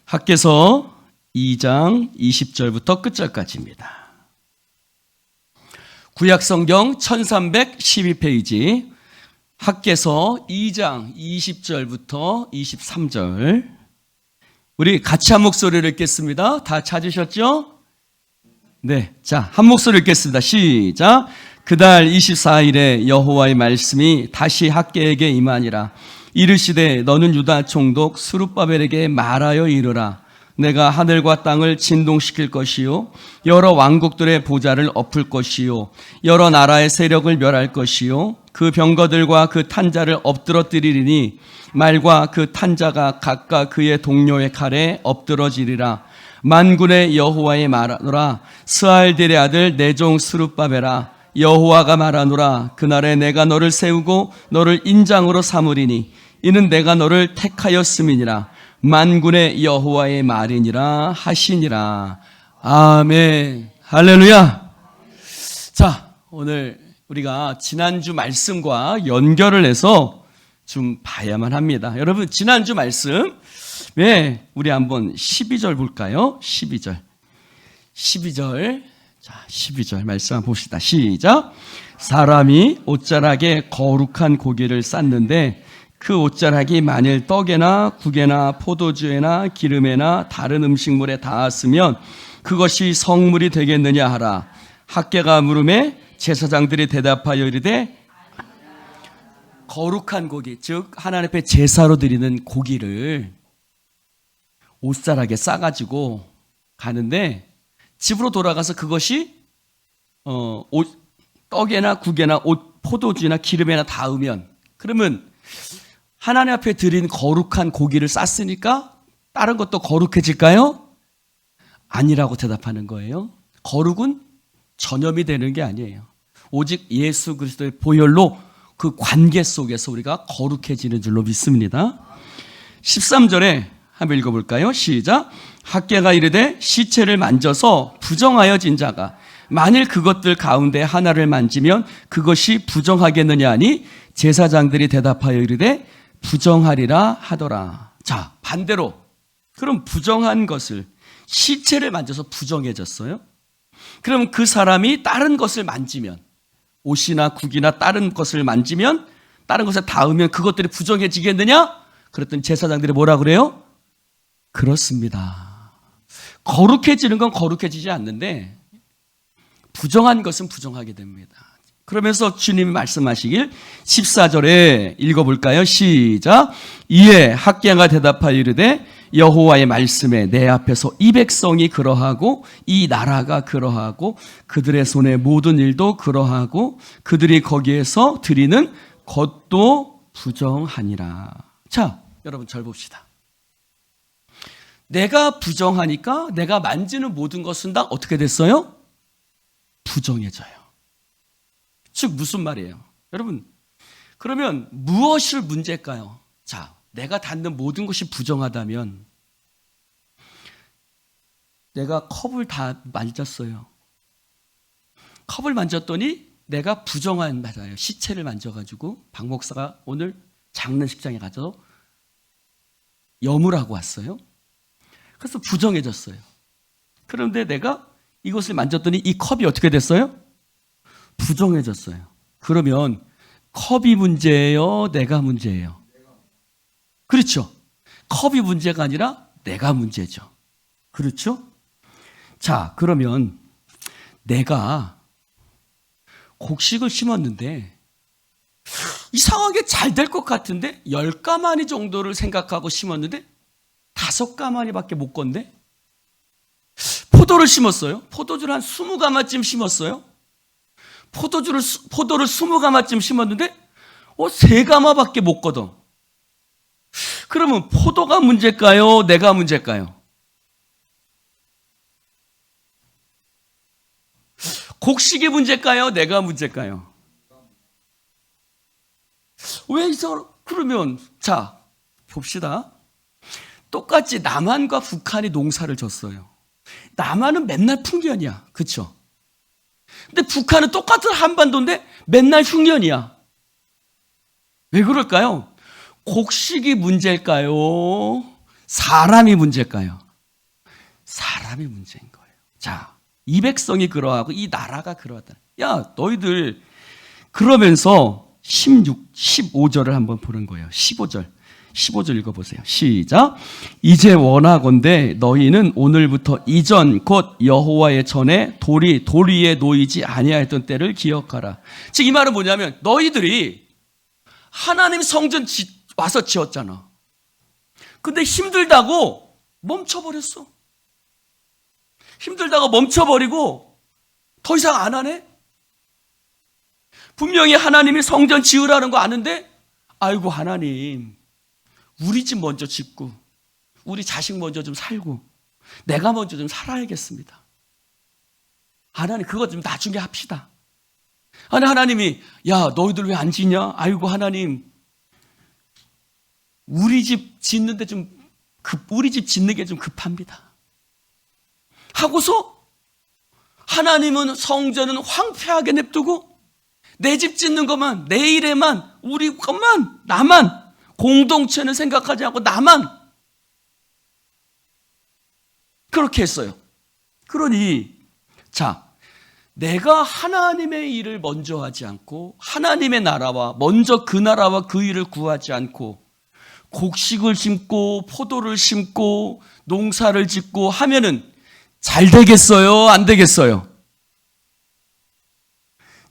학개서 2장 20절부터 끝절까지입니다. 구약성경 1312페이지 학개서 2장 20절부터 23절. 우리 같이 한 목소리를 읽겠습니다. 다 찾으셨죠? 네, 자, 한 목소리 읽겠습니다. 시작. 그달 24일에 여호와의 말씀이 다시 학개에게 임하니라. 이르시되 너는 유다 총독 스룹바벨에게 말하여 이르라. 내가 하늘과 땅을 진동시킬 것이요 여러 왕국들의 보좌를 엎을 것이요 여러 나라의 세력을 멸할 것이요 그 병거들과 그 탄자를 엎드러뜨리리니 말과 그 탄자가 각각 그의 동료의 칼에 엎드러지리라. 만군의 여호와의 말하노라. 스알델의 아들 내 종 스룹바벨아, 여호와가 말하노라. 그날에 내가 너를 세우고 너를 인장으로 삼으리니 이는 내가 너를 택하였음이니라. 만군의 여호와의 말이니라 하시니라. 아멘. 할렐루야. 자, 오늘 우리가 지난주 말씀과 연결을 해서 좀 봐야만 합니다. 여러분, 지난주 말씀, 우리 한번 12절 볼까요? 12절. 자, 12절 말씀 한번 봅시다. 시작. 사람이 옷자락에 거룩한 고기를 쌌는데 그 옷자락이 만일 떡에나 국에나 포도주에나 기름에나 다른 음식물에 닿았으면 그것이 성물이 되겠느냐 하라. 학개가 물음에 제사장들이 대답하여 이르되 거룩한 고기, 즉 하나님 앞에 제사로 드리는 고기를 옷자락에 싸가지고 가는데 집으로 돌아가서 그것이 떡에나 국에나 포도주나 기름에나 닿으면, 그러면 하나님 앞에 드린 거룩한 고기를 쌌으니까 다른 것도 거룩해질까요? 아니라고 대답하는 거예요. 거룩은 전염이 되는 게 아니에요. 오직 예수 그리스도의 보혈로 그 관계 속에서 우리가 거룩해지는 줄로 믿습니다. 13절에 한번 읽어볼까요? 시작. 학개가 이르되 시체를 만져서 부정하여진 자가 만일 그것들 가운데 하나를 만지면 그것이 부정하겠느냐 하니 제사장들이 대답하여 이르되 부정하리라 하더라. 자, 반대로 그럼 부정한 것을, 시체를 만져서 부정해졌어요. 그럼 그 사람이 다른 것을 만지면, 옷이나 국이나 다른 것을 만지면, 다른 것에 닿으면 그것들이 부정해지겠느냐? 그랬더니 제사장들이 뭐라 그래요? 그렇습니다. 거룩해지는 건 거룩해지지 않는데 부정한 것은 부정하게 됩니다. 그러면서 주님이 말씀하시길 14절에 읽어볼까요? 시작. 이에 학개가 대답하여 이르되 여호와의 말씀에 내 앞에서 이 백성이 그러하고 이 나라가 그러하고 그들의 손의 모든 일도 그러하고 그들이 거기에서 드리는 것도 부정하니라. 자, 여러분 잘 봅시다. 내가 부정하니까 내가 만지는 모든 것은 다 어떻게 됐어요? 부정해져요. 즉 무슨 말이에요? 여러분, 그러면 무엇이 문제일까요? 자, 내가 닿는 모든 것이 부정하다면 내가 컵을 다 만졌어요. 컵을 만졌더니 내가 부정한, 맞아요, 시체를 만져가지고 박 목사가 오늘 장례식장에 가서 염을 하고 왔어요. 그래서 부정해졌어요. 그런데 내가 이것을 만졌더니 이 컵이 어떻게 됐어요? 부정해졌어요. 그러면 컵이 문제예요? 내가 문제예요? 그렇죠. 컵이 문제가 아니라 내가 문제죠. 그렇죠? 자, 그러면 내가 곡식을 심었는데 이상하게 잘 될 것 같은데 10가마니 정도를 생각하고 심었는데 5가마니밖에 못 건데, 포도를 심었어요. 포도주를 한 20가마쯤 심었어요. 포도를 20가마쯤 심었는데 3가마밖에 못 거둬. 그러면 포도가 문제일까요? 내가 문제일까요? 곡식이 문제일까요? 내가 문제일까요? 왜 그러면 자, 봅시다. 똑같이 남한과 북한이 농사를 졌어요. 남한은 맨날 풍년이야. 그렇죠? 근데 북한은 똑같은 한반도인데 맨날 흉년이야. 왜 그럴까요? 곡식이 문제일까요? 사람이 문제일까요? 사람이 문제인 거예요. 자, 이 백성이 그러하고 이 나라가 그러하다. 야, 너희들 그러면서 15절을 한번 보는 거예요. 15절 읽어보세요. 시작. 이제 원하건대 너희는 오늘부터 이전 곧 여호와의 전에 돌 위에 놓이지 아니하였던 때를 기억하라. 즉 이 말은 뭐냐면 너희들이 하나님 성전 와서 지었잖아. 근데 힘들다고 멈춰버렸어. 힘들다가 멈춰버리고 더 이상 안 하네? 분명히 하나님이 성전 지으라는 거 아는데 아이고 하나님 우리 집 먼저 짓고 우리 자식 먼저 좀 살고 내가 먼저 좀 살아야겠습니다. 하나님 그거 좀 나중에 합시다. 아니 하나님이 야 너희들 왜 안 짓냐? 아이고 하나님 우리 집 짓는 게 좀 급합니다. 하고서 하나님은 성전은 황폐하게 냅두고 내 집 짓는 것만 내 일에만 우리 것만 나만 공동체는 생각하지 않고 나만 그렇게 했어요. 그러니 자 내가 하나님의 일을 먼저 하지 않고 하나님의 나라와 먼저 그 나라와 그 일을 구하지 않고 곡식을 심고 포도를 심고 농사를 짓고 하면은 잘 되겠어요? 안 되겠어요?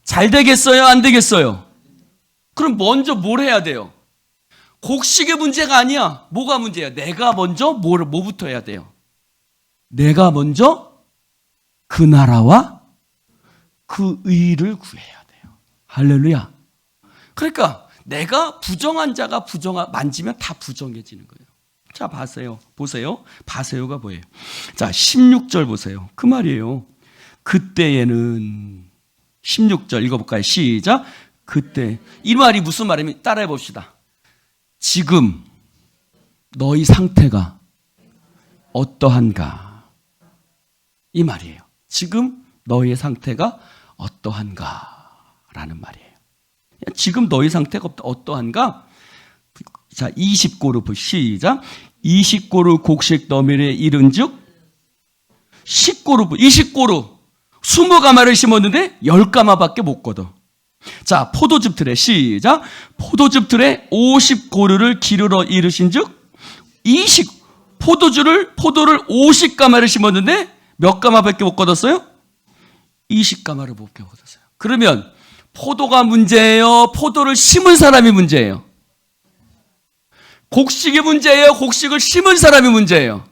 잘 되겠어요? 안 되겠어요? 그럼 먼저 뭘 해야 돼요? 곡식의 문제가 아니야. 뭐가 문제야? 내가 먼저 뭐부터 해야 돼요? 내가 먼저 그 나라와 그 의를 구해야 돼요. 할렐루야. 그러니까 내가 부정한 자가 만지면 다 부정해지는 거예요. 자, 보세요. 바세요가 뭐예요? 자, 16절 보세요. 그 말이에요. 그때에는 16절 읽어볼까요? 시작. 그때 이 말이 무슨 말이면 따라해 봅시다. 지금 너희 상태가 어떠한가? 이 말이에요. 지금 너희의 상태가 어떠한가? 라는 말이에요. 지금 너희 상태가 어떠한가? 자, 20고루 시작. 20고루 곡식 너밀에 이른즉 10고루 20고루 20가마를 심었는데 10가마밖에 못 거둬. 자, 포도즙 틀에 시작. 포도즙 틀에 50고루를 기르러 이르신즉 포도를 50가마를 심었는데 몇 가마밖에 못 거뒀어요? 20가마를 못 거뒀어요. 그러면 포도가 문제예요? 포도를 심은 사람이 문제예요? 곡식이 문제예요? 곡식을 심은 사람이 문제예요?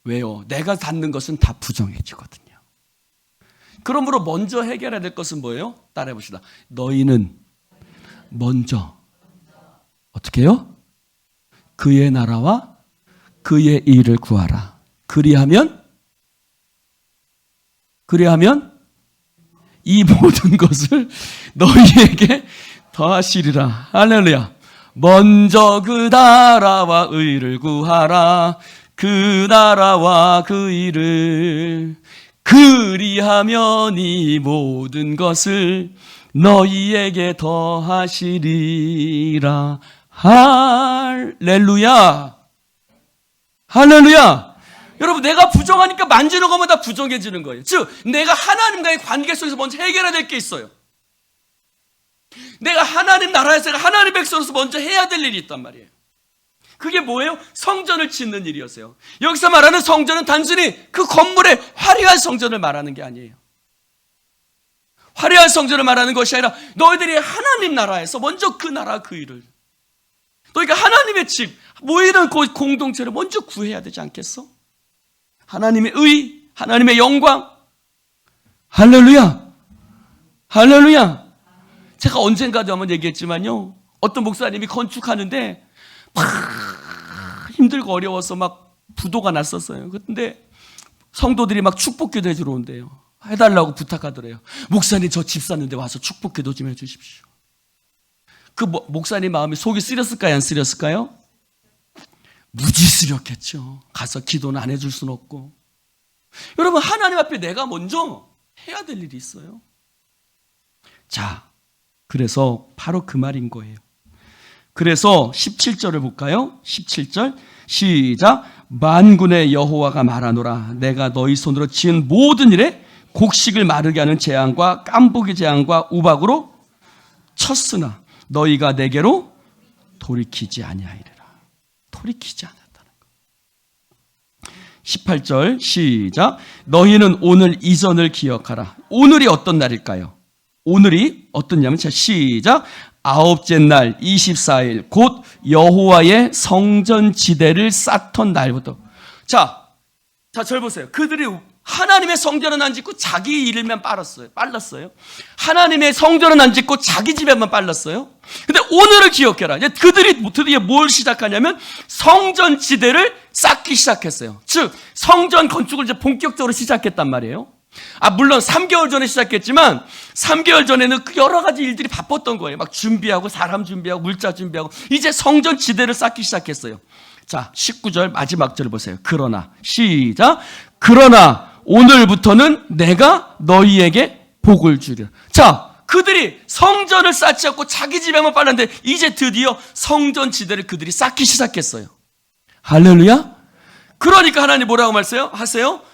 왜요? 내가 갖는 것은 다 부정해지거든요. 그러므로 먼저 해결해야 될 것은 뭐예요? 따라해 봅시다. 너희는 먼저 어떻게 해요? 그의 나라와 그의 일을 구하라. 그리하면 이 모든 것을 너희에게 더하시리라. 할렐루야. 먼저 그 나라와 의를 구하라. 그 나라와 그 일을 그리하면 이 모든 것을 너희에게 더하시리라. 할렐루야. 할렐루야. 여러분 내가 부정하니까 만지는 것마다 부정해지는 거예요. 즉 내가 하나님과의 관계 속에서 먼저 해결해야 될 게 있어요. 내가 하나님 나라에서 하나님 백성으로서 먼저 해야 될 일이 있단 말이에요. 그게 뭐예요? 성전을 짓는 일이었어요. 여기서 말하는 성전은 단순히 그 건물의 화려한 성전을 말하는 게 아니에요. 화려한 성전을 말하는 것이 아니라 너희들이 하나님 나라에서 먼저 그 나라 그 일을 너희가 하나님의 집 모이는 공동체를 먼저 구해야 되지 않겠어? 하나님의 의, 하나님의 영광. 할렐루야. 할렐루야. 제가 언젠가도 한번 얘기했지만요. 어떤 목사님이 건축하는데 막 힘들고 어려워서 막 부도가 났었어요. 근데 성도들이 막 축복기도 해주러 온대요. 해달라고 부탁하더래요. 목사님 저 집 샀는데 와서 축복기도 좀 해주십시오. 그 목사님 마음이 속이 쓰렸을까요? 안 쓰렸을까요? 무지 쓰렸겠죠. 가서 기도는 안 해줄 수는 없고. 여러분 하나님 앞에 내가 먼저 해야 될 일이 있어요. 자, 그래서 바로 그 말인 거예요. 그래서 17절을 볼까요? 17절 시작. 만군의 여호와가 말하노라. 내가 너희 손으로 지은 모든 일에 곡식을 마르게 하는 재앙과 깐부기 재앙과 우박으로 쳤으나 너희가 내게로 돌이키지 아니하리라. 돌이키지 않았다는 것. 18절 시작. 너희는 오늘 이전을 기억하라. 오늘이 어떤 날일까요? 오늘이 어떤 날이냐면 시작. 아홉째 날 24일 곧 여호와의 성전 지대를 쌓던 날부터. 자, 절 보세요. 그들이 하나님의 성전은 안 짓고 자기 일만 빨랐어요. 하나님의 성전은 안 짓고 자기 집에만 빨랐어요. 근데 오늘을 기억해라. 이제 그들이 드디어 뭘 시작하냐면 성전 지대를 쌓기 시작했어요. 즉 성전 건축을 이제 본격적으로 시작했단 말이에요. 물론 3개월 전에 시작했지만 3개월 전에는 여러 가지 일들이 바빴던 거예요. 막 준비하고 사람 준비하고 물자 준비하고 이제 성전 지대를 쌓기 시작했어요. 자, 19절 마지막 절을 보세요. 그러나 시작. 그러나 오늘부터는 내가 너희에게 복을 주리라. 자, 그들이 성전을 쌓지 않고 자기 집에만 빨랐는데 이제 드디어 성전 지대를 그들이 쌓기 시작했어요. 할렐루야. 그러니까 하나님 뭐라고 말씀하세요?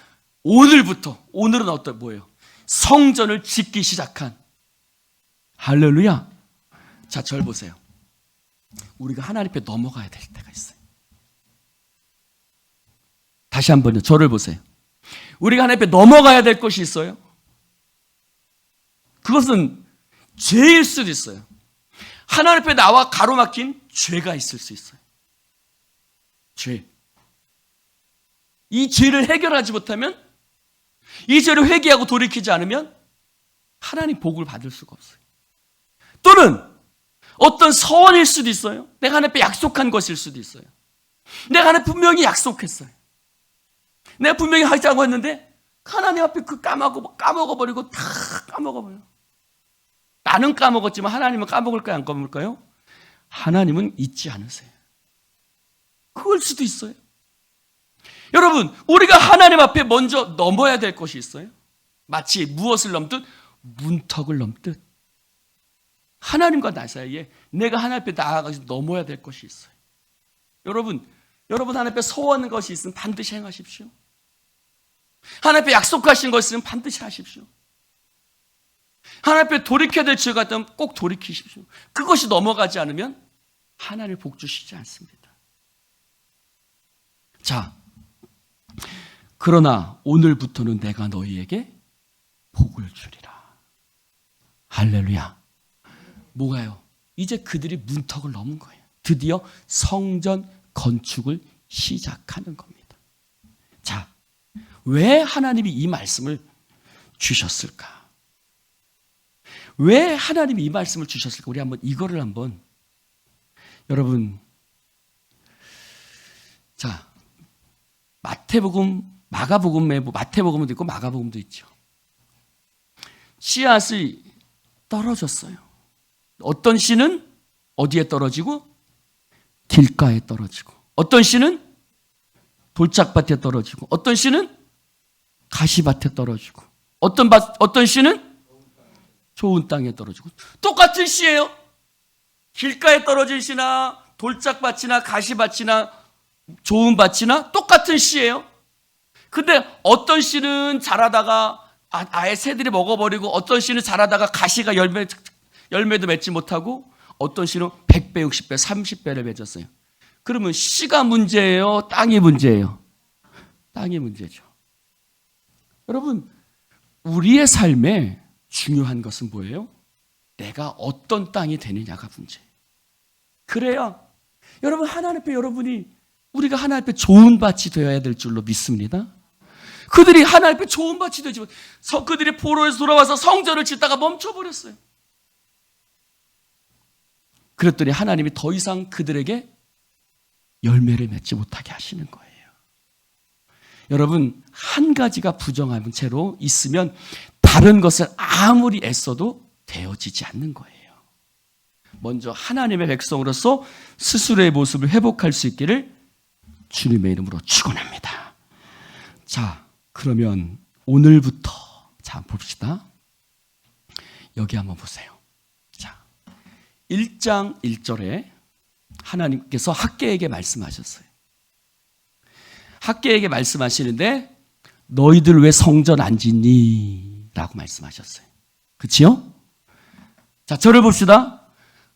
오늘부터, 오늘은 뭐예요? 성전을 짓기 시작한. 할렐루야. 자, 절 보세요. 우리가 하나님 앞에 넘어가야 될 때가 있어요. 다시 한번요. 저를 보세요. 우리가 하나님 앞에 넘어가야 될 것이 있어요. 그것은 죄일 수도 있어요. 하나님 앞에 나와 가로막힌 죄가 있을 수 있어요. 죄. 이 죄를 해결하지 못하면, 이 죄를 회개하고 돌이키지 않으면 하나님 복을 받을 수가 없어요. 또는 어떤 서원일 수도 있어요. 내가 하나님 앞에 약속한 것일 수도 있어요. 내가 하나님 분명히 약속했어요. 내가 분명히 하자고 했는데 하나님 앞에 까먹어버리고 다 까먹어버려요. 나는 까먹었지만 하나님은 까먹을까요? 안 까먹을까요? 하나님은 잊지 않으세요. 그럴 수도 있어요. 여러분, 우리가 하나님 앞에 먼저 넘어야 될 것이 있어요. 마치 무엇을 넘듯 문턱을 넘듯 하나님과 나 사이에 내가 하나님 앞에 나아가서 넘어야 될 것이 있어요. 여러분 하나님 앞에 소원하는 것이 있으면 반드시 행하십시오. 하나님 앞에 약속하신 것이 있으면 반드시 하십시오. 하나님 앞에 돌이켜야 될 죄가 있다면 꼭 돌이키십시오. 그것이 넘어가지 않으면 하나님을 복 주시지 않습니다. 자, 그러나 오늘부터는 내가 너희에게 복을 주리라. 할렐루야. 뭐가요? 이제 그들이 문턱을 넘은 거예요. 드디어 성전 건축을 시작하는 겁니다. 자, 왜 하나님이 이 말씀을 주셨을까? 왜 하나님이 이 말씀을 주셨을까? 우리 이거를 여러분, 자, 마태복음, 마태복음도 있고 마가복음도 있죠. 씨앗이 떨어졌어요. 어떤 씨는 어디에 떨어지고? 길가에 떨어지고, 어떤 씨는 돌짝밭에 떨어지고, 어떤 씨는 가시밭에 떨어지고, 어떤 씨는 좋은 땅에 떨어지고. 똑같은 씨예요. 길가에 떨어진 씨나 돌짝밭이나 가시밭이나 좋은 밭이나 똑같은 씨예요. 근데 어떤 씨는 자라다가 아예 새들이 먹어버리고, 어떤 씨는 자라다가 가시가 열매도 맺지 못하고, 어떤 씨는 100배, 60배, 30배를 맺었어요. 그러면 씨가 문제예요? 땅이 문제예요? 땅이 문제죠. 여러분, 우리의 삶에 중요한 것은 뭐예요? 내가 어떤 땅이 되느냐가 문제예요. 그래야 여러분, 우리가 하나님 앞에 좋은 밭이 되어야 될 줄로 믿습니다. 그들이 하나님 앞에 좋은 밭이 되지만 그들이 포로에서 돌아와서 성전을 짓다가 멈춰버렸어요. 그랬더니 하나님이 더 이상 그들에게 열매를 맺지 못하게 하시는 거예요. 여러분, 한 가지가 부정한 채로 있으면 다른 것을 아무리 애써도 되어지지 않는 거예요. 먼저 하나님의 백성으로서 스스로의 모습을 회복할 수 있기를 주님의 이름으로 축원합니다. 자, 그러면 오늘부터 봅시다. 여기 한번 보세요. 자, 1장 1절에 하나님께서 학개에게 말씀하셨어요. 학개에게 말씀하시는데 너희들 왜 성전 안 짓니? 라고 말씀하셨어요. 그치요? 자, 저를 봅시다.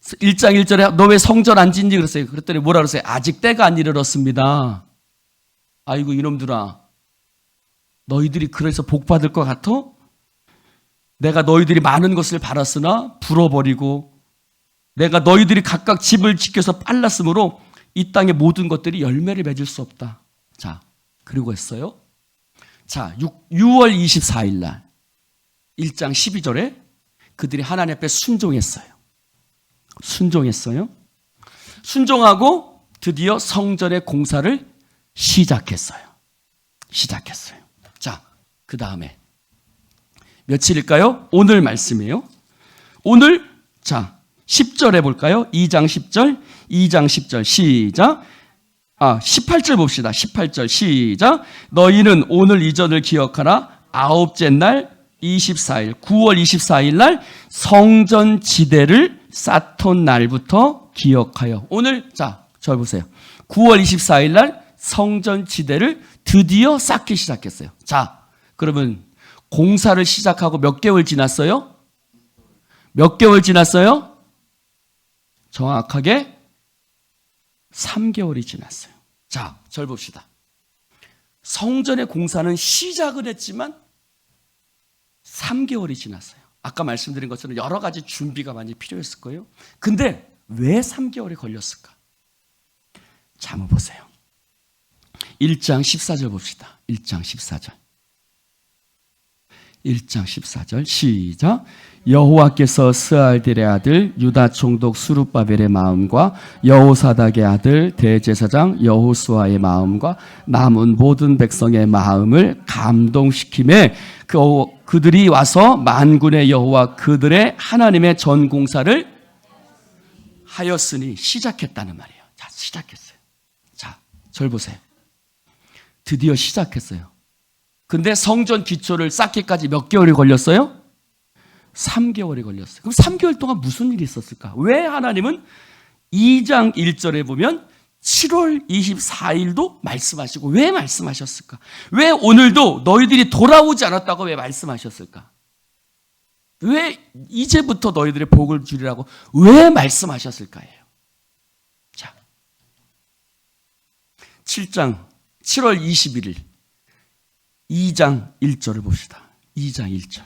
1장 1절에 너 왜 성전 안 짓니? 그랬어요. 그랬더니 뭐라 그랬어요? 아직 때가 안 이르렀습니다. 아이고 이놈들아, 너희들이 그래서 복 받을 것 같아? 내가 너희들이 많은 것을 바랐으나 불어버리고 내가 너희들이 각각 집을 지켜서 빨랐으므로 이 땅의 모든 것들이 열매를 맺을 수 없다. 자, 그리고 했어요. 자, 6월 24일 날 1장 12절에 그들이 하나님 앞에 순종했어요. 순종하고 드디어 성전의 공사를 시작했어요. 자, 그 다음에 며칠일까요? 오늘 말씀이에요. 오늘, 자, 10절에 볼까요? 2장 10절 시작. 18절 봅시다. 18절 시작. 너희는 오늘 이전을 기억하라. 아홉째 날 24일, 9월 24일 날 성전 지대를 쌓던 날부터 기억하여. 오늘, 자, 저 보세요. 9월 24일 날 성전 지대를 드디어 쌓기 시작했어요. 자, 그러면 공사를 시작하고 몇 개월 지났어요? 몇 개월 지났어요? 정확하게 3개월이 지났어요. 자, 절 봅시다. 성전의 공사는 시작을 했지만 3개월이 지났어요. 아까 말씀드린 것처럼 여러 가지 준비가 많이 필요했을 거예요. 근데 왜 3개월이 걸렸을까? 자, 한번 보세요. 1장 14절 봅시다. 1장 14절 시작. 여호와께서 스알딜의 아들 유다 총독 수룹바벨의 마음과 여호사닥의 아들 대제사장 여호수아의 마음과 남은 모든 백성의 마음을 감동시키매 그들이 와서 만군의 여호와 그들의 하나님의 전공사를 하였으니 시작했다는 말이에요. 자, 시작했어요. 자, 절 보세요. 드디어 시작했어요. 근데 성전 기초를 쌓기까지 몇 개월이 걸렸어요? 3개월이 걸렸어요. 그럼 3개월 동안 무슨 일이 있었을까? 왜 하나님은 2장 1절에 보면 7월 24일도 말씀하시고 왜 말씀하셨을까? 왜 오늘도 너희들이 돌아오지 않았다고 왜 말씀하셨을까? 왜 이제부터 너희들의 복을 주리라고 왜 말씀하셨을까예요? 자, 7장 7월 21일 2장 1절을 봅시다. 2장 1절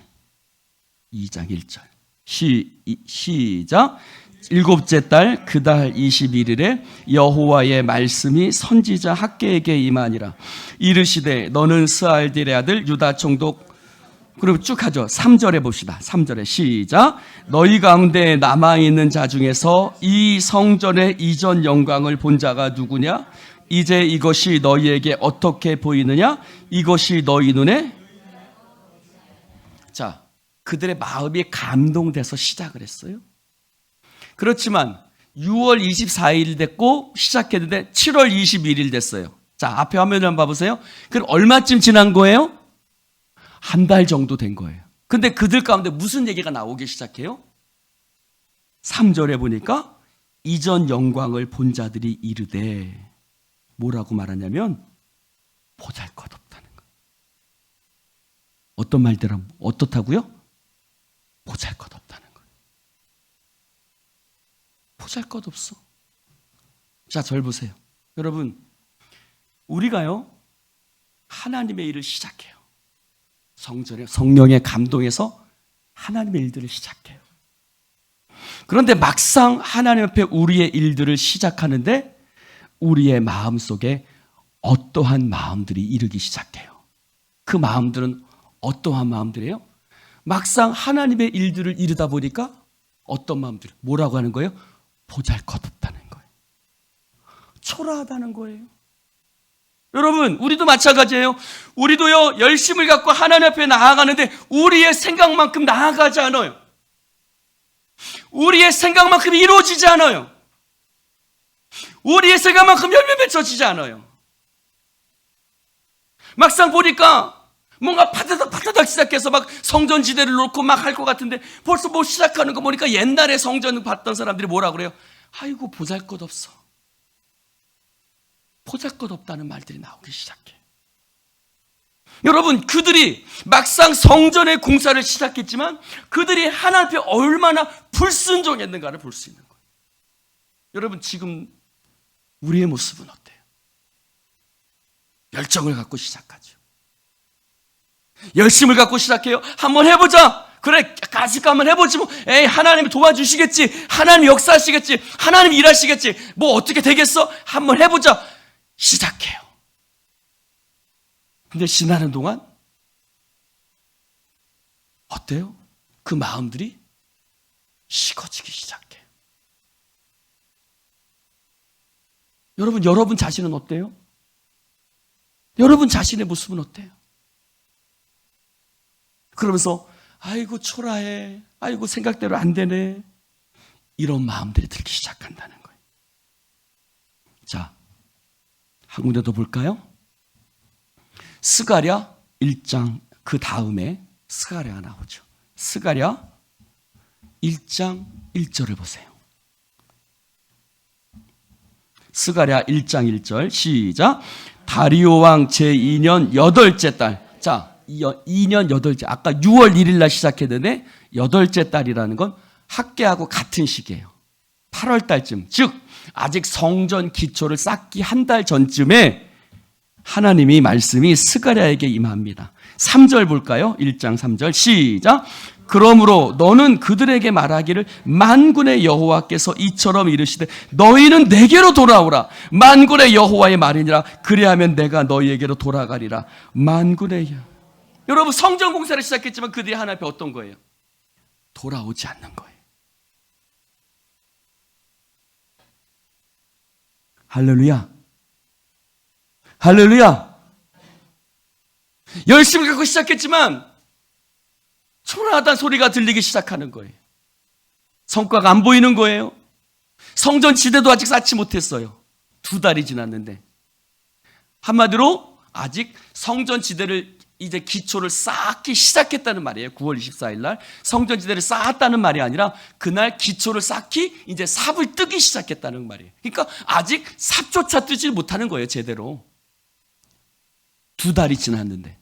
시작. 일곱째 달 그 달 21일에 여호와의 말씀이 선지자 학개에게 임하니라. 이르시되 너는 스알딜의 아들 유다 총독. 그리고 쭉 하죠. 3절에 봅시다. 3절에 시작. 너희 가운데 남아있는 자 중에서 이 성전의 이전 영광을 본 자가 누구냐? 이제 이것이 너희에게 어떻게 보이느냐? 이것이 너희 눈에. 자, 그들의 마음이 감동돼서 시작을 했어요. 그렇지만 6월 24일 됐고 시작했는데 7월 21일 됐어요. 자, 앞에 화면을 한번 봐보세요. 그럼 얼마쯤 지난 거예요? 한 달 정도 된 거예요. 근데 그들 가운데 무슨 얘기가 나오기 시작해요? 3절에 보니까 이전 영광을 본 자들이 이르되 뭐라고 말하냐면 보잘것없다는 거예요. 어떤 말대로 어떻다고요? 보잘것없다는 거예요. 보잘것없어. 자, 절 보세요. 여러분, 우리가요 하나님의 일을 시작해요. 성전에 성령의 감동에서 하나님의 일들을 시작해요. 그런데 막상 하나님 앞에 우리의 일들을 시작하는데 우리의 마음속에 어떠한 마음들이 이르기 시작해요. 그 마음들은 어떠한 마음들이에요? 막상 하나님의 일들을 이루다 보니까 어떤 마음들, 뭐라고 하는 거예요? 보잘것없다는 거예요. 초라하다는 거예요. 여러분, 우리도 마찬가지예요. 우리도요, 열심을 갖고 하나님 앞에 나아가는데 우리의 생각만큼 나아가지 않아요. 우리의 생각만큼 이루어지지 않아요. 우리의 생각만큼 열매 맺혀지지 않아요. 막상 보니까 뭔가 파다닥 시작해서 막 성전지대를 놓고 막 할 것 같은데 벌써 뭐 시작하는 거 보니까 옛날에 성전 봤던 사람들이 뭐라 그래요? 아이고 보잘것없어. 보잘것없다는 말들이 나오기 시작해. 여러분, 그들이 막상 성전의 공사를 시작했지만 그들이 하나님 앞에 얼마나 불순종했는가를 볼 수 있는 거예요. 여러분, 지금 우리의 모습은 어때요? 열정을 갖고 시작하죠. 열심을 갖고 시작해요. 한번 해보자. 그래, 아직 한번 해보지 뭐. 에이, 하나님이 도와주시겠지. 하나님 역사하시겠지. 하나님 일하시겠지. 뭐 어떻게 되겠어? 한번 해보자. 시작해요. 근데 지나는 동안 어때요? 그 마음들이 식어지기 시작해요. 여러분 자신은 어때요? 여러분 자신의 모습은 어때요? 그러면서 아이고 초라해, 아이고 생각대로 안 되네, 이런 마음들이 들기 시작한다는 거예요. 자, 한 군데 더 볼까요? 스가랴 1장 그 다음에 스가랴가 나오죠. 스가랴 1장 1절을 보세요. 스가랴 1장 1절 시작. 다리오 왕 제2년 8째 달. 자, 2년 8째. 아까 6월 1일 날 시작했는데 8째 달이라는 건 학계하고 같은 시기예요. 8월 달쯤. 즉 아직 성전 기초를 쌓기 한 달 전쯤에 하나님이 말씀이 스가랴에게 임합니다. 3절 볼까요? 1장 3절 시작. 그러므로 너는 그들에게 말하기를 만군의 여호와께서 이처럼 이르시되 너희는 내게로 돌아오라. 만군의 여호와의 말이니라. 그리하면 내가 너희에게로 돌아가리라. 만군의 여러분, 성전 공사를 시작했지만 그들이 하나님 앞에 어떤 거예요? 돌아오지 않는 거예요. 할렐루야. 할렐루야. 열심을 갖고 시작했지만 초라하다는 소리가 들리기 시작하는 거예요. 성과가 안 보이는 거예요. 성전 지대도 아직 쌓지 못했어요. 2달이 지났는데. 한마디로 아직 성전 지대를 이제 기초를 쌓기 시작했다는 말이에요. 9월 24일 날 성전 지대를 쌓았다는 말이 아니라 그날 기초를 쌓기 이제 삽을 뜨기 시작했다는 말이에요. 그러니까 아직 삽조차 뜨지 못하는 거예요. 제대로. 2달이 지났는데.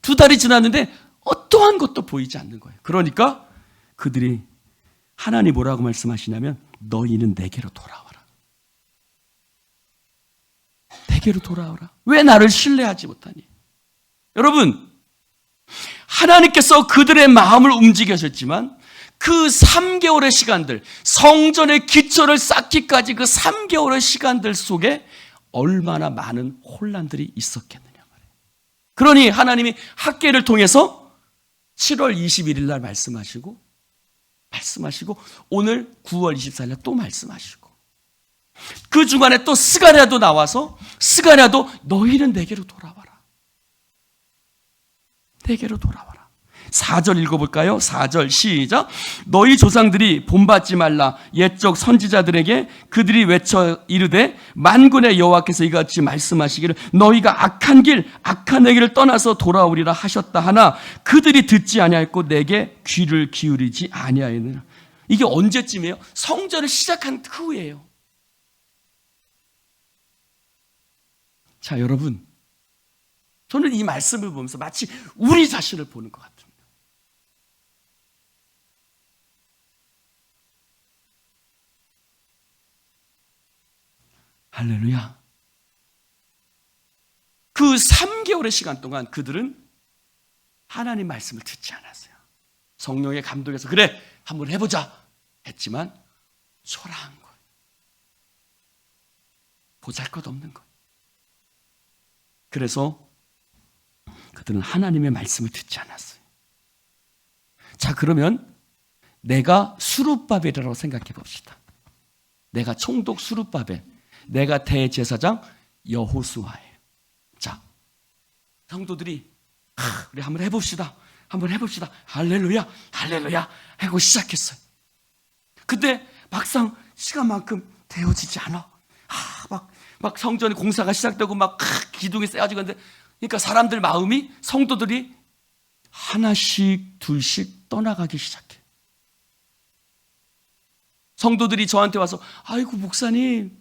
2달이 지났는데 어떠한 것도 보이지 않는 거예요. 그러니까 그들이 하나님 뭐라고 말씀하시냐면 너희는 내게로 돌아와라. 내게로 돌아오라. 왜 나를 신뢰하지 못하니? 여러분, 하나님께서 그들의 마음을 움직이셨지만 그 3개월의 시간들, 성전의 기초를 쌓기까지 그 3개월의 시간들 속에 얼마나 많은 혼란들이 있었겠느냐 말이에요. 그러니 하나님이 학계를 통해서 7월 21일 날 말씀하시고 오늘 9월 24일 날 또 말씀하시고 그 중간에 또 스가랴도 나와서 스가랴도 너희는 내게로 돌아와라. 내게로 돌아와라. 4절 읽어볼까요? 4절 시작. 너희 조상들이 본받지 말라. 옛적 선지자들에게 그들이 외쳐 이르되 만군의 여호와께서 이같이 말씀하시기를 너희가 악한 길 악한 내 길을 떠나서 돌아오리라 하셨다 하나 그들이 듣지 아니하였고 내게 귀를 기울이지 아니하였느니라. 이게 언제쯤이에요? 성전을 시작한 후예요. 자, 여러분, 저는 이 말씀을 보면서 마치 우리 자신을 보는 것 같습니다. 할렐루야. 그 3개월의 시간 동안 그들은 하나님 말씀을 듣지 않았어요. 성령의 감동에서 그래 한번 해보자 했지만 초라한 거예요. 보잘것없는 거예요. 그래서 그들은 하나님의 말씀을 듣지 않았어요. 자, 그러면 내가 수룹바벨이라고 생각해 봅시다. 내가 총독 수룹바벨, 내가 대제사장 여호수아예요. 자, 성도들이 우리 한번 해봅시다. 할렐루야, 할렐루야 하고 시작했어요. 근데 막상 시간만큼 되어지지 않아. 막 성전 공사가 시작되고 막 기둥이 세워지고 있는데, 그러니까 사람들 마음이, 성도들이 하나씩 둘씩 떠나가기 시작해. 성도들이 저한테 와서 아이고 목사님,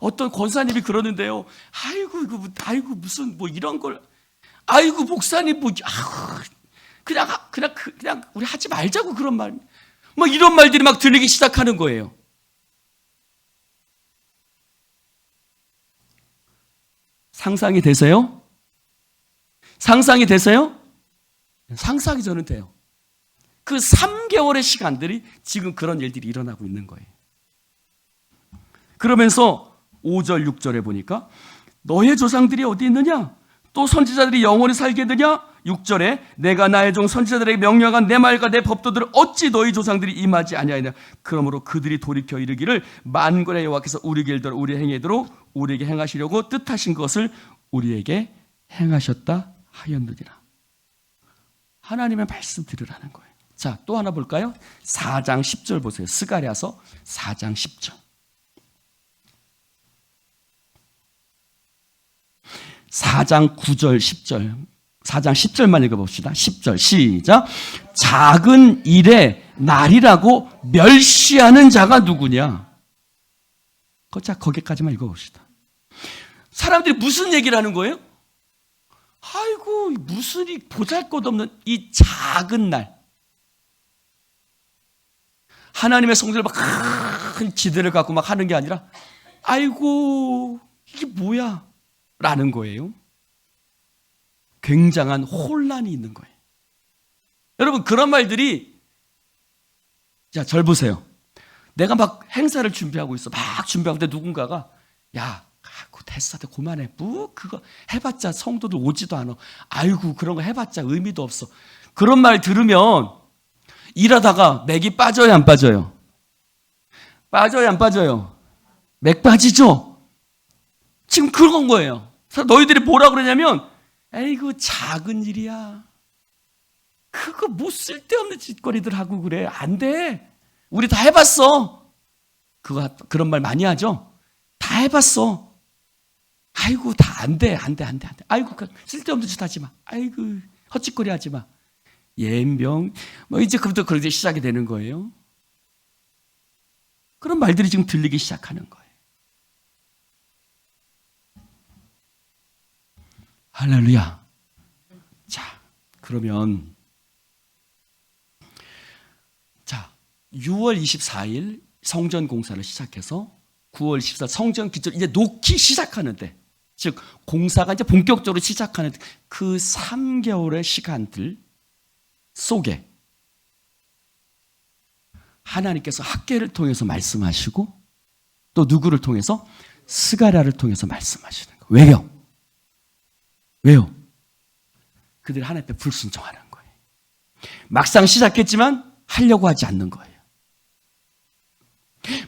어떤 권사님이 그러는데요. 아이고 무슨 뭐 이런 걸, 아이고 목사님 뭐 그냥 우리 하지 말자고 그런 말, 뭐 이런 말들이 막 들리기 시작하는 거예요. 상상이 되세요? 상상이 되세요? 상상이 저는 돼요. 그 3개월의 시간들이 지금 그런 일들이 일어나고 있는 거예요. 그러면서 5절, 6절에 보니까 너의 조상들이 어디 있느냐? 또 선지자들이 영원히 살게 되냐? 6절에 내가 나의 종 선지자들에게 명령한 내 말과 내 법도들을 어찌 너희 조상들이 임하지 아니하느냐? 그러므로 그들이 돌이켜 이르기를 만군의 여호와께서 우리 길대로 우리 행위대로 우리에게 행하시려고 뜻하신 것을 우리에게 행하셨다 하였느니라. 하나님의 말씀 들으라는 거예요. 자, 또 하나 볼까요? 4장 10절 보세요. 스가랴서 4장 10절. 4장 9절 10절 4장 10절만 읽어봅시다. 10절 시작. 작은 일의 날이라고 멸시하는 자가 누구냐? 자, 거기까지만 읽어봅시다. 사람들이 무슨 얘기를 하는 거예요? 아이고 무슨 이 보잘것없는 이 작은 날, 하나님의 성전을 막 큰 지대를 갖고 막 하는 게 아니라 아이고 이게 뭐야? 라는 거예요. 굉장한 혼란이 있는 거예요. 여러분 그런 말들이, 자, 절 보세요. 내가 막 행사를 준비하고 있어. 막 준비하고 있는데 누군가가 야 됐어 그만해. 뭐 그거 해봤자 성도들 오지도 않아. 아이고 그런 거 해봤자 의미도 없어. 그런 말 들으면 일하다가 맥이 빠져요 안 빠져요? 빠져요 안 빠져요? 맥 빠지죠? 지금 그런 거예요. 너희들이 뭐라 그러냐면 에이구 작은 일이야. 그거 뭐 쓸데없는 짓거리들 하고 그래. 안 돼. 우리 다 해봤어. 그런 말 많이 하죠? 다 해봤어. 아이고 다 안 돼. 아이고 쓸데없는 짓 하지 마. 아이고 헛짓거리 하지 마. 옌병 뭐 이제 그부터 그렇게 시작이 되는 거예요. 그런 말들이 지금 들리기 시작하는 거예요. 할렐루야. 자, 그러면 6월 24일 성전 공사를 시작해서 9월 14일 성전 기절 이제 놓기 시작하는데, 즉 공사가 이제 본격적으로 시작하는 그 3개월의 시간들 속에 하나님께서 학개를 통해서 말씀하시고 또 누구를 통해서? 스가랴를 통해서 말씀하시는 거예요. 왜요? 그들이 하나님 앞에 불순종하는 거예요. 막상 시작했지만 하려고 하지 않는 거예요.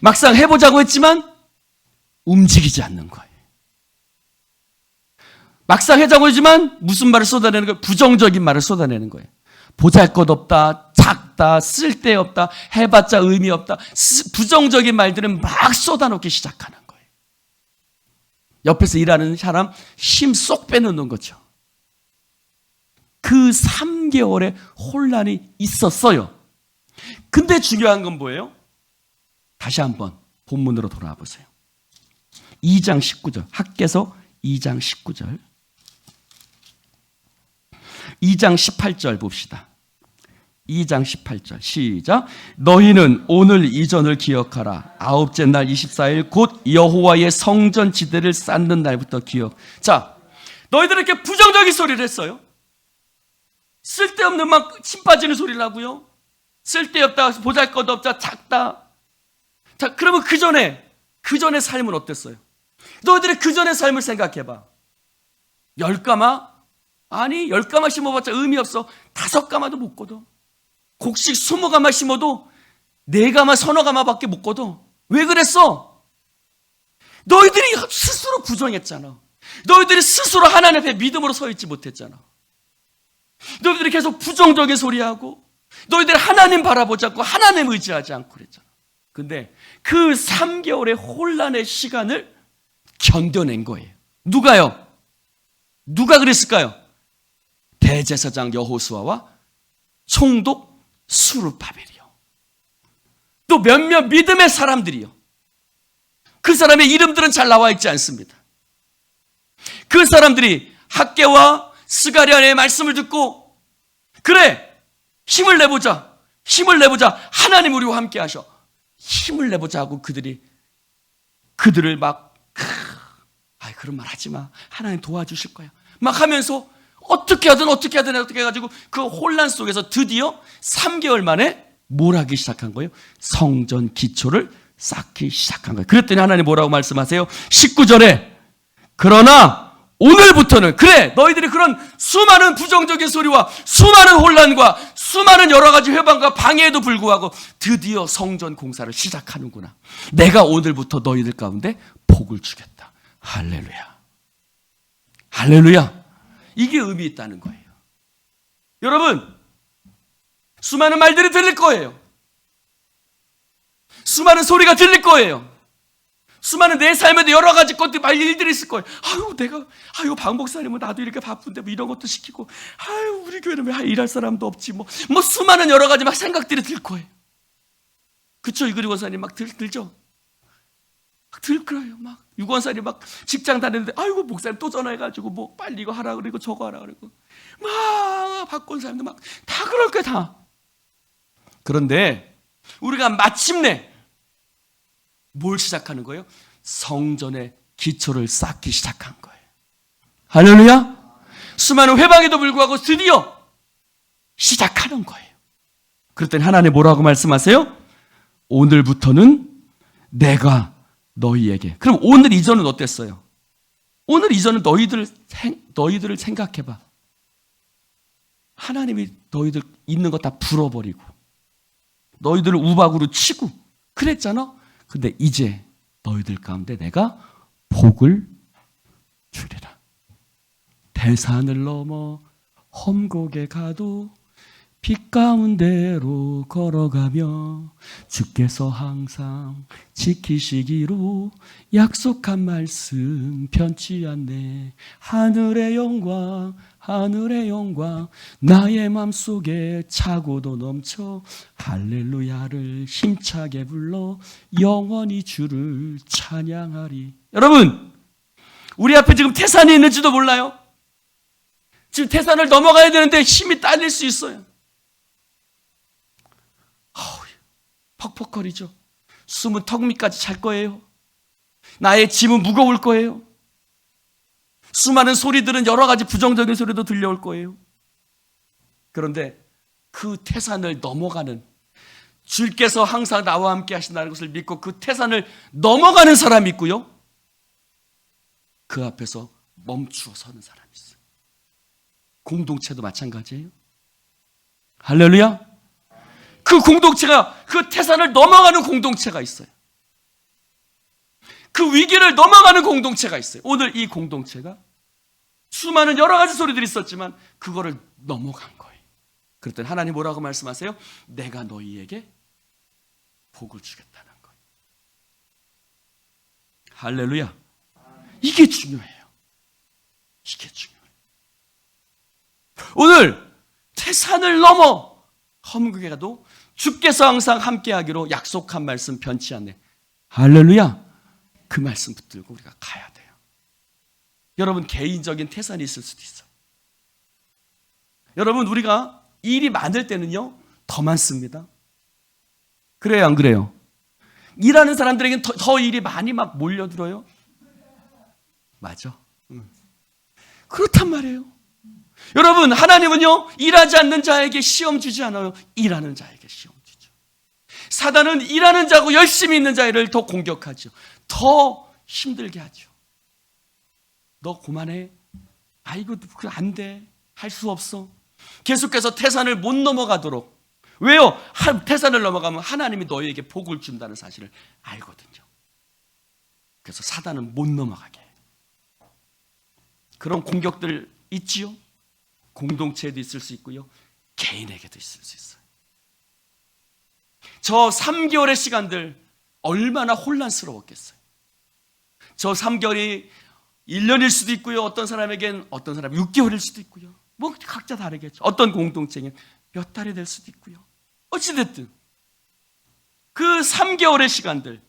막상 해보자고 했지만 움직이지 않는 거예요. 막상 해자고 하지만 무슨 말을 쏟아내는 거예요? 부정적인 말을 쏟아내는 거예요. 보잘것없다, 작다, 쓸데없다, 해봤자 의미 없다, 부정적인 말들은 막 쏟아놓기 시작하는 거예요. 옆에서 일하는 사람 힘 쏙 빼놓는 거죠. 그 3개월의 혼란이 있었어요. 근데 중요한 건 뭐예요? 다시 한번 본문으로 돌아와 보세요. 2장 19절, 학개서 2장 19절, 2장 18절 봅시다. 2장 18절 시작. 너희는 오늘 이전을 기억하라. 아홉째 날 24일 곧 여호와의 성전 지대를 쌓는 날부터 기억. 자, 너희들은 이렇게 부정적인 소리를 했어요. 쓸데없는 막 침 빠지는 소리를 하고요. 쓸데없다, 보잘것없다, 작다. 자, 그러면 그 전에 삶은 어땠어요? 너희들의 그 전의 삶을 생각해봐. 10가마? 아니 10가마 심어봤자 의미 없어. 5가마도 못 거둬. 곡식 20가마 심어도 4가마 서너 가마밖에 못 거둬. 왜 그랬어? 너희들이 스스로 부정했잖아. 너희들이 스스로 하나님 앞에 믿음으로 서 있지 못했잖아. 너희들이 계속 부정적인 소리하고 너희들이 하나님 바라보지 않고 하나님 의지하지 않고 그랬잖아. 근데 그 3개월의 혼란의 시간을 견뎌낸 거예요. 누가요? 누가 그랬을까요? 대제사장 여호수아와 총독 수르바벨이요. 또 몇몇 믿음의 사람들이요. 그 사람의 이름들은 잘 나와 있지 않습니다. 그 사람들이 학개와 스가랴의 말씀을 듣고 그래 힘을 내보자 하나님 우리와 함께 하셔 힘을 내보자 하고 그들을 막 그런 말 하지 마 하나님 도와주실 거야 막 하면서 어떻게 하든 해가지고 그 혼란 속에서 드디어 3개월 만에 뭘 하기 시작한 거예요? 성전 기초를 쌓기 시작한 거예요. 그랬더니 하나님 뭐라고 말씀하세요? 19절에 그러나 오늘부터는 그래 너희들이 그런 수많은 부정적인 소리와 수많은 혼란과 수많은 여러 가지 회방과 방해에도 불구하고 드디어 성전 공사를 시작하는구나. 내가 오늘부터 너희들 가운데 복을 주겠다. 할렐루야. 할렐루야. 이게 의미 있다는 거예요. 여러분 수많은 말들이 들릴 거예요. 수많은 소리가 들릴 거예요. 수많은 내 삶에도 여러 가지 것들, 일들이 있을 거예요. 박 목사님은 나도 이렇게 바쁜데 뭐 이런 것도 시키고, 우리 교회는 왜 일할 사람도 없지, 뭐 수많은 여러 가지 막 생각들이 들 거예요. 그쵸? 이그리 권사님 막 들죠? 막 들 거예요. 막 유권사님 막 직장 다니는데, 목사님 또 전화해가지고 뭐 빨리 이거 하라 그러고 저거 하라 그러고, 막 박 권사님도 막 다 그럴 거예요, 다. 그런데 우리가 마침내 뭘 시작하는 거예요? 성전의 기초를 쌓기 시작한 거예요. 할렐루야. 수많은 회방에도 불구하고 드디어 시작하는 거예요. 그랬더니 하나님 뭐라고 말씀하세요? 오늘부터는 내가 너희에게. 그럼 오늘 이전은 어땠어요? 오늘 이전은 너희들을 생각해봐. 하나님이 너희들 있는 거 다 불어버리고 너희들을 우박으로 치고 그랬잖아. 근데 이제 너희들 가운데 내가 복을 주리라. 대산을 넘어 험곡에 가도 빛 가운데로 걸어가며 주께서 항상 지키시기로 약속한 말씀 변치 않네. 하늘의 영광 나의 맘속에 차고도 넘쳐 할렐루야를 힘차게 불러 영원히 주를 찬양하리. 여러분 우리 앞에 지금 태산이 있는지도 몰라요. 지금 태산을 넘어가야 되는데 힘이 딸릴 수 있어요. 퍽퍽거리죠. 숨은 턱 밑까지 찰 거예요. 나의 짐은 무거울 거예요. 수많은 소리들은 여러 가지 부정적인 소리도 들려올 거예요. 그런데 그 태산을 넘어가는 주께서 항상 나와 함께 하신다는 것을 믿고 그 태산을 넘어가는 사람이 있고요. 그 앞에서 멈추어 서는 사람이 있어요. 공동체도 마찬가지예요. 할렐루야. 그 공동체가 그 태산을 넘어가는 공동체가 있어요. 그 위기를 넘어가는 공동체가 있어요. 오늘 이 공동체가 수많은 여러 가지 소리들이 있었지만 그거를 넘어간 거예요. 그랬더니 하나님 뭐라고 말씀하세요? 내가 너희에게 복을 주겠다는 거예요. 할렐루야. 이게 중요해요. 이게 중요해요. 오늘 태산을 넘어 험극에 가도 주께서 항상 함께하기로 약속한 말씀 변치 않네. 할렐루야. 그 말씀 붙들고 우리가 가야 돼요. 여러분 개인적인 태산이 있을 수도 있어요. 여러분 우리가 일이 많을 때는요 더 많습니다. 그래요 안 그래요? 일하는 사람들에게는 더 일이 많이 막 몰려들어요. 맞아. 그렇단 말이에요. 여러분 하나님은요 일하지 않는 자에게 시험 주지 않아요. 일하는 자에게 시험 주죠. 사단은 일하는 자고 열심히 있는 자를 더 공격하죠. 더 힘들게 하죠. 너 그만해. 이거 안 돼. 할 수 없어. 계속해서 태산을 못 넘어가도록. 왜요? 태산을 넘어가면 하나님이 너희에게 복을 준다는 사실을 알거든요. 그래서 사단은 못 넘어가게 해요. 그런 공격들 있지요. 공동체에도 있을 수 있고요. 개인에게도 있을 수 있어요. 저 3개월의 시간들 얼마나 혼란스러웠겠어요. 저 3개월이 1년일 수도 있고요. 어떤 사람에겐 6개월일 수도 있고요. 뭐 각자 다르겠죠. 어떤 공동체는 몇 달이 될 수도 있고요. 어찌됐든 그 3개월의 시간들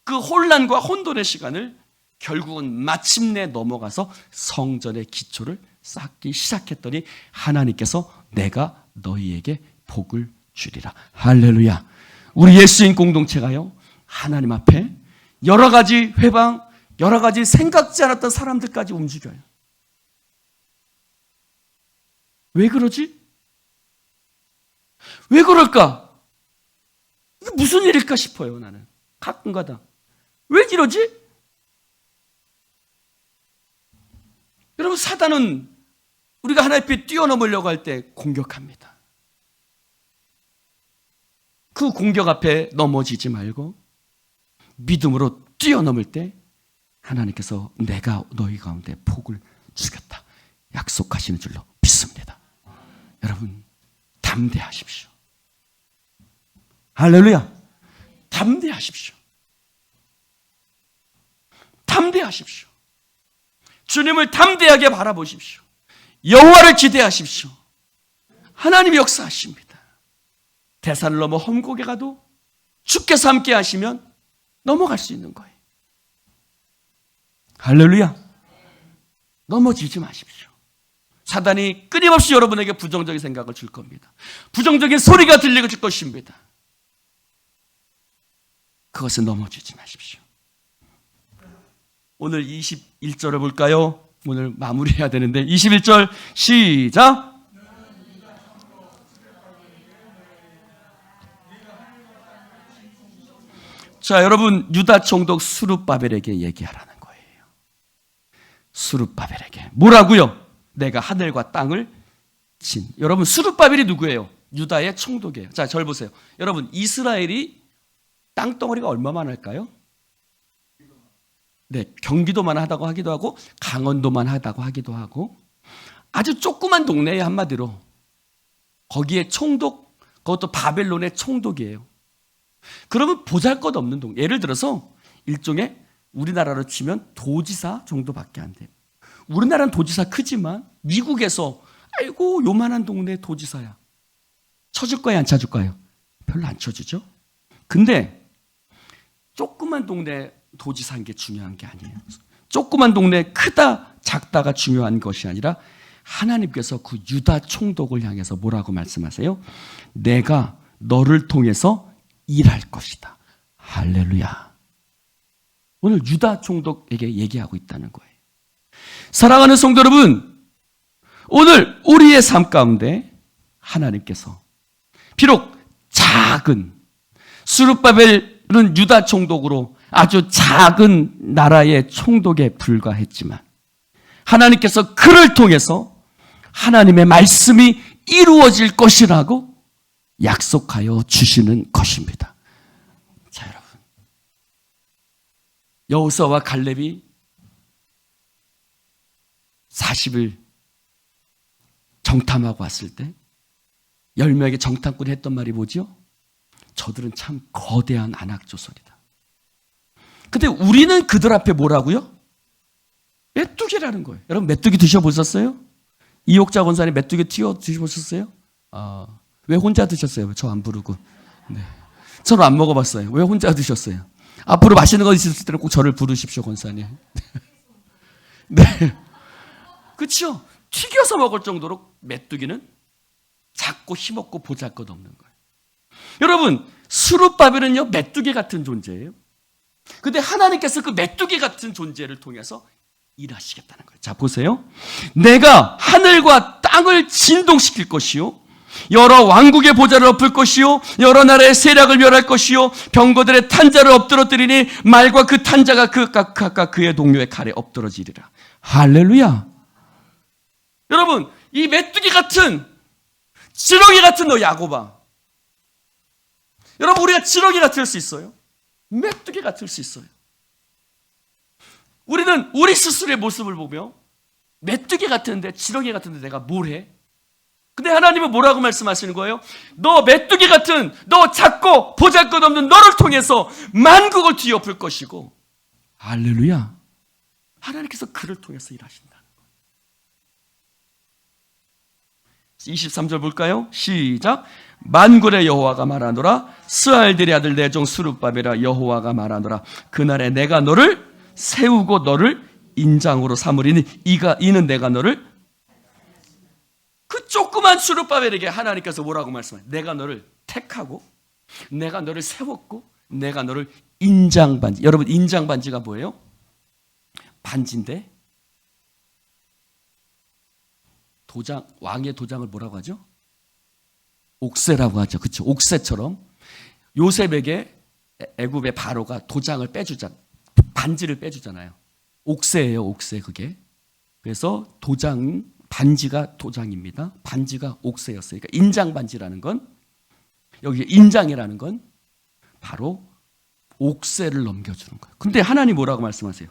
그 혼란과 혼돈의 시간을 결국은 마침내 넘어가서 성전의 기초를 쌓기 시작했더니 하나님께서 내가 너희에게 복을 주리라. 할렐루야. 우리 예수인 공동체가요, 하나님 앞에 여러 가지 회방, 여러 가지 생각지 않았던 사람들까지 움직여요. 왜 그러지? 왜 그럴까? 이게 무슨 일일까 싶어요, 나는. 가끔가다. 왜 이러지? 여러분, 사단은 우리가 하나님 앞에 뛰어넘으려고 할 때 공격합니다. 그 공격 앞에 넘어지지 말고 믿음으로 뛰어넘을 때 하나님께서 내가 너희 가운데 복을 주겠다 약속하시는 줄로 믿습니다. 여러분, 담대하십시오. 할렐루야. 담대하십시오. 담대하십시오. 주님을 담대하게 바라보십시오. 여호와를 기대하십시오. 하나님이 역사하십니다. 대산을 넘어 험곡에 가도 주께서 함께 하시면 넘어갈 수 있는 거예요. 할렐루야. 넘어지지 마십시오. 사단이 끊임없이 여러분에게 부정적인 생각을 줄 겁니다. 부정적인 소리가 들리게 줄 것입니다. 그것은 넘어지지 마십시오. 오늘 21절을 볼까요? 오늘 마무리해야 되는데 21절 시작. 자, 여러분, 유다 총독 스룹바벨에게 얘기하라는 거예요. 스룹바벨에게 뭐라고요? 내가 하늘과 땅을 진. 여러분, 스룹바벨이 누구예요? 유다의 총독이에요. 자, 절 보세요. 여러분, 이스라엘이 땅덩어리가 얼마만 할까요? 네, 경기도만 하다고 하기도 하고 강원도만 하다고 하기도 하고 아주 조그만 동네에 한마디로 거기에 총독, 그것도 바벨론의 총독이에요. 그러면 보잘것없는 동네. 예를 들어서 일종의 우리나라로 치면 도지사 정도밖에 안 돼요. 우리나라는 도지사 크지만 미국에서 아이고 요만한 동네 도지사야. 쳐줄까요, 안 쳐줄까요? 별로 안 쳐주죠. 근데 조그만 동네 도지사인 게 중요한 게 아니에요. 조그만 동네 크다 작다가 중요한 것이 아니라 하나님께서 그 유다 총독을 향해서 뭐라고 말씀하세요? 내가 너를 통해서 일할 것이다. 할렐루야. 오늘 유다 총독에게 얘기하고 있다는 거예요. 사랑하는 성도 여러분, 오늘 우리의 삶 가운데 하나님께서 비록 작은 스룹바벨은 유다 총독으로 아주 작은 나라의 총독에 불과했지만 하나님께서 그를 통해서 하나님의 말씀이 이루어질 것이라고 약속하여 주시는 것입니다. 자, 여러분, 여호수아와 갈렙이 40일 정탐하고 왔을 때 10명의 정탐꾼이 했던 말이 뭐죠? 저들은 참 거대한 안악조설이다. 근데 우리는 그들 앞에 뭐라고요? 메뚜기라는 거예요. 여러분, 메뚜기 드셔보셨어요? 이옥자 권사님 메뚜기 튀어 드셔보셨어요? 왜 혼자 드셨어요? 저 안 부르고. 네. 저는 안 먹어봤어요. 왜 혼자 드셨어요? 앞으로 맛있는 거 있을 때는 꼭 저를 부르십시오, 권사님. 네. 그렇죠? 튀겨서 먹을 정도로 메뚜기는 작고 힘없고 보잘것없는 거예요. 여러분, 스룹바벨은요 메뚜기 같은 존재예요. 근데 하나님께서 그 메뚜기 같은 존재를 통해서 일하시겠다는 거예요. 자, 보세요. 내가 하늘과 땅을 진동시킬 것이요, 여러 왕국의 보좌를 엎을 것이요, 여러 나라의 세력을 멸할 것이요, 병거들의 탄자를 엎드러뜨리니 말과 그 탄자가 각각 그의 동료의 칼에 엎드러지리라. 할렐루야. 여러분, 이 메뚜기 같은, 지렁이 같은 너 야고바, 여러분, 우리가 지렁이 같을 수 있어요? 메뚜기 같을 수 있어요. 우리는 우리 스스로의 모습을 보며 메뚜기 같은데, 지렁이 같은데 내가 뭘 해? 근데 하나님은 뭐라고 말씀하시는 거예요? 너 메뚜기 같은, 너 작고 보잘것없는 너를 통해서 만국을 뒤엎을 것이고, 할렐루야. 하나님께서 그를 통해서 일하신다는 거예요. 23절 볼까요? 시작. 만군의 여호와가 말하노라. 스알들의 아들 내 종 스룹바벨아, 여호와가 말하노라. 그날에 내가 너를 세우고 너를 인장으로 삼으리니 이는 내가 너를, 그 조그만 스룹바벨에게 하나님께서 뭐라고 말씀하세요? 내가 너를 택하고 내가 너를 세웠고 내가 너를 인장반지. 여러분, 인장반지가 뭐예요? 반지인데 도장, 왕의 도장을 뭐라고 하죠? 옥새라고 하죠. 그렇죠? 옥새처럼 요셉에게 애굽의 바로가 도장을 빼주잖아요. 반지를 빼주잖아요. 옥새예요, 옥새. 그게. 그래서 도장, 반지가 도장입니다. 반지가 옥새였어요. 그러니까 인장 반지라는 건, 여기 인장이라는 건 바로 옥새를 넘겨주는 거예요. 근데 하나님 뭐라고 말씀하세요?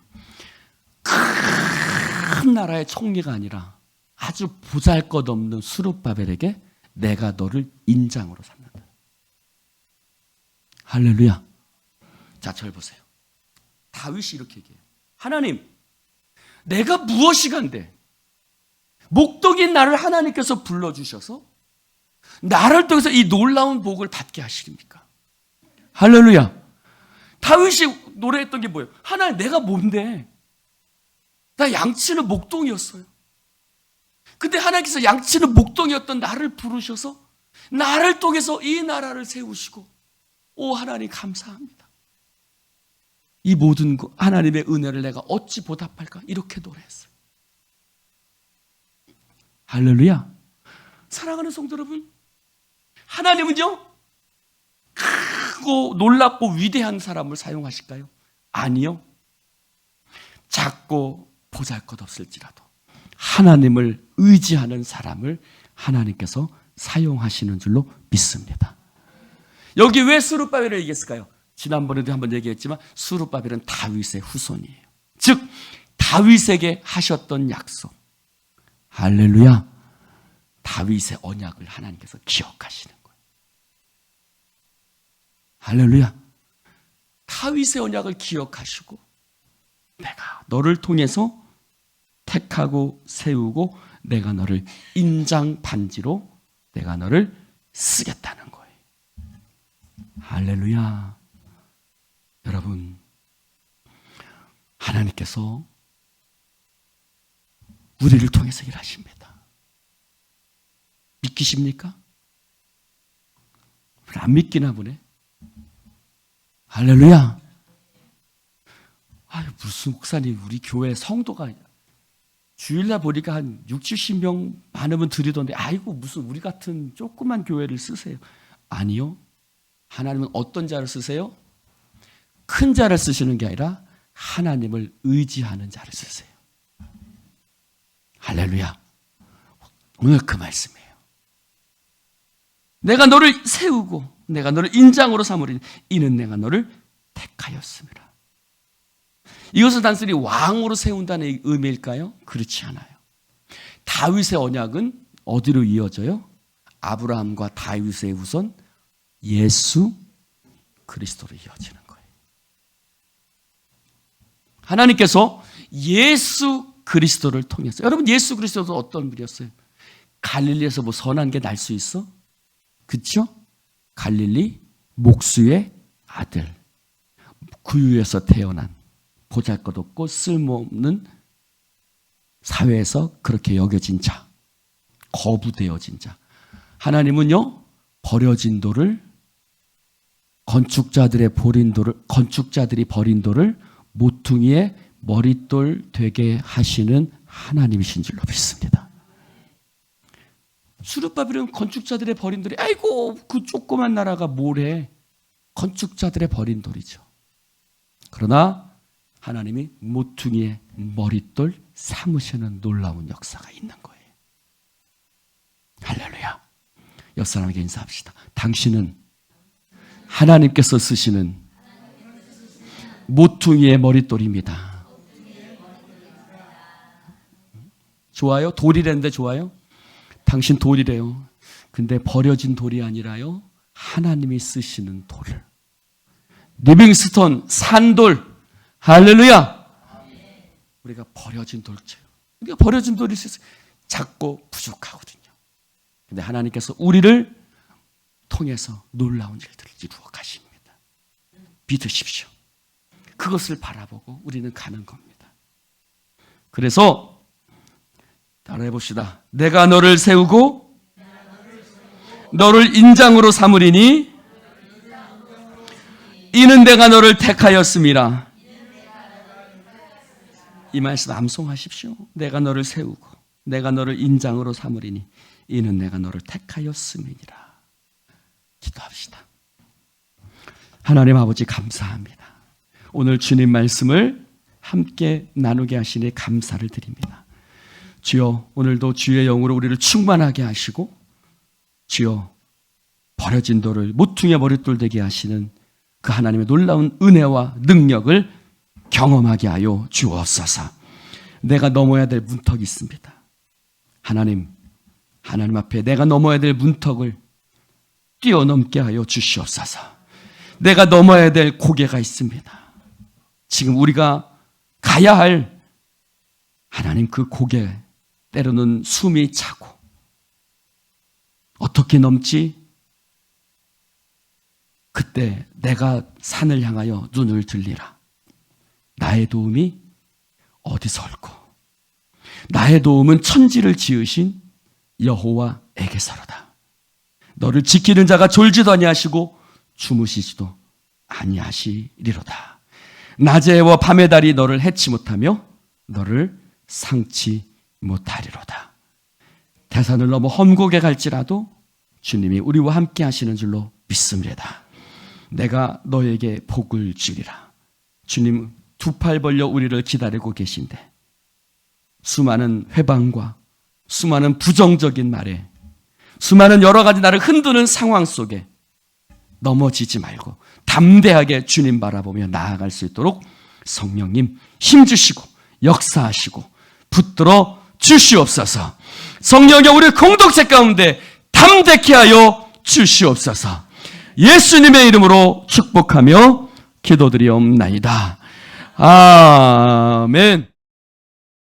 큰 나라의 총리가 아니라 아주 보잘것없는 스룹바벨에게 내가 너를 인장으로 삼는다. 할렐루야. 자, 절 보세요. 다윗이 이렇게 얘기해요. 하나님, 내가 무엇이간데 목동인 나를 하나님께서 불러주셔서 나를 통해서 이 놀라운 복을 받게 하십니까? 할렐루야. 다윗이 노래했던 게 뭐예요? 하나님, 내가 뭔데? 나 양치는 목동이었어요. 근데 하나님께서 양치는 목동이었던 나를 부르셔서 나를 통해서 이 나라를 세우시고, 오 하나님 감사합니다. 이 모든 하나님의 은혜를 내가 어찌 보답할까? 이렇게 노래했어요. 할렐루야. 사랑하는 성도 여러분, 하나님은요 크고 놀랍고 위대한 사람을 사용하실까요? 아니요. 작고 보잘것없을지라도 하나님을 의지하는 사람을 하나님께서 사용하시는 줄로 믿습니다. 여기 왜 스룹바벨을 얘기했을까요? 지난번에도 한번 얘기했지만 스룹바벨은 다윗의 후손이에요. 즉 다윗에게 하셨던 약속, 할렐루야, 다윗의 언약을 하나님께서 기억하시는 거예요. 할렐루야. 다윗의 언약을 기억하시고 내가 너를 통해서 택하고 세우고 내가 너를 인장 반지로 내가 너를 쓰겠다는 거예요. 할렐루야. 여러분, 하나님께서 우리를 통해서 일하십니다. 믿기십니까? 안 믿기나 보네. 할렐루야. 아유, 무슨 목사님, 우리 교회 성도가 주일날 보니까 한 60, 70명 많으면 드리던데, 아이고 무슨 우리 같은 조그만 교회를 쓰세요. 아니요. 하나님은 어떤 자를 쓰세요? 큰 자를 쓰시는 게 아니라 하나님을 의지하는 자를 쓰세요. 할렐루야. 오늘 그 말씀이에요. 내가 너를 세우고 내가 너를 인장으로 삼으리니 이는 내가 너를 택하였습니다. 이것은 단순히 왕으로 세운다는 의미일까요? 그렇지 않아요. 다윗의 언약은 어디로 이어져요? 아브라함과 다윗의 후손 예수 그리스도로 이어지는 거예요. 하나님께서 예수 그리스도를 통해서, 여러분 예수 그리스도도 어떤 분이었어요? 갈릴리에서 뭐 선한 게 날 수 있어? 그렇죠? 갈릴리 목수의 아들, 구유에서 태어난 보잘것없고 쓸모없는 사회에서 그렇게 여겨진 자, 거부되어진 자. 하나님은요 버려진 돌을, 건축자들이 버린 돌을 모퉁이의 머릿돌 되게 하시는 하나님이신 줄로 믿습니다. 스룹바벨은 건축자들의 버린 돌이, 아이고 그 조그만 나라가 뭐래, 건축자들의 버린 돌이죠. 그러나 하나님이 모퉁이의 머릿돌 삼으시는 놀라운 역사가 있는 거예요. 할렐루야. 옆 사람에게 인사합시다. 당신은 하나님께서 쓰시는 모퉁이의 머릿돌입니다. 좋아요? 돌이랬는데 좋아요? 당신 돌이래요. 근데 버려진 돌이 아니라요, 하나님이 쓰시는 돌. 리빙스톤 산돌. 할렐루야. 우리가 버려진 돌처럼, 우리가 버려진 돌이 있어요. 작고 부족하거든요. 근데 하나님께서 우리를 통해서 놀라운 일들을 이루어 가십니다. 믿으십시오. 그것을 바라보고 우리는 가는 겁니다. 그래서 따라해 봅시다. 내가 너를 세우고 너를 인장으로 삼으리니 이는 내가 너를 택하였음이라. 이 말씀 암송하십시오. 내가 너를 세우고 내가 너를 인장으로 삼으리니 이는 내가 너를 택하였음이니라. 기도합시다. 하나님 아버지 감사합니다. 오늘 주님 말씀을 함께 나누게 하시니 감사를 드립니다. 주여, 오늘도 주의 영으로 우리를 충만하게 하시고 주여, 버려진 돌을 모퉁이의 머릿돌 되게 하시는 그 하나님의 놀라운 은혜와 능력을 경험하게 하여 주옵소서. 내가 넘어야 될 문턱이 있습니다. 하나님 앞에 내가 넘어야 될 문턱을 뛰어넘게 하여 주시옵소서. 내가 넘어야 될 고개가 있습니다. 지금 우리가 가야 할 하나님 그 고개, 때로는 숨이 차고 어떻게 넘지? 그때 내가 산을 향하여 눈을 들리라. 나의 도움이 어디서 올고 나의 도움은 천지를 지으신 여호와에게서로다. 너를 지키는 자가 졸지도 아니하시고 주무시지도 아니하시리로다. 낮의 와 밤의 달이 너를 해치 못하며 너를 상치 못하리로다. 대산을 넘어 험곡에 갈지라도 주님이 우리와 함께 하시는 줄로 믿습니다. 내가 너에게 복을 주리라. 주님 두 팔 벌려 우리를 기다리고 계신데 수많은 회방과 수많은 부정적인 말에 수많은 여러 가지 나를 흔드는 상황 속에 넘어지지 말고 담대하게 주님 바라보며 나아갈 수 있도록 성령님 힘주시고 역사하시고 붙들어 주시옵소서. 성령의 우리 공동체 가운데 담대케 하여 주시옵소서. 예수님의 이름으로 축복하며 기도드리옵나이다. 아멘.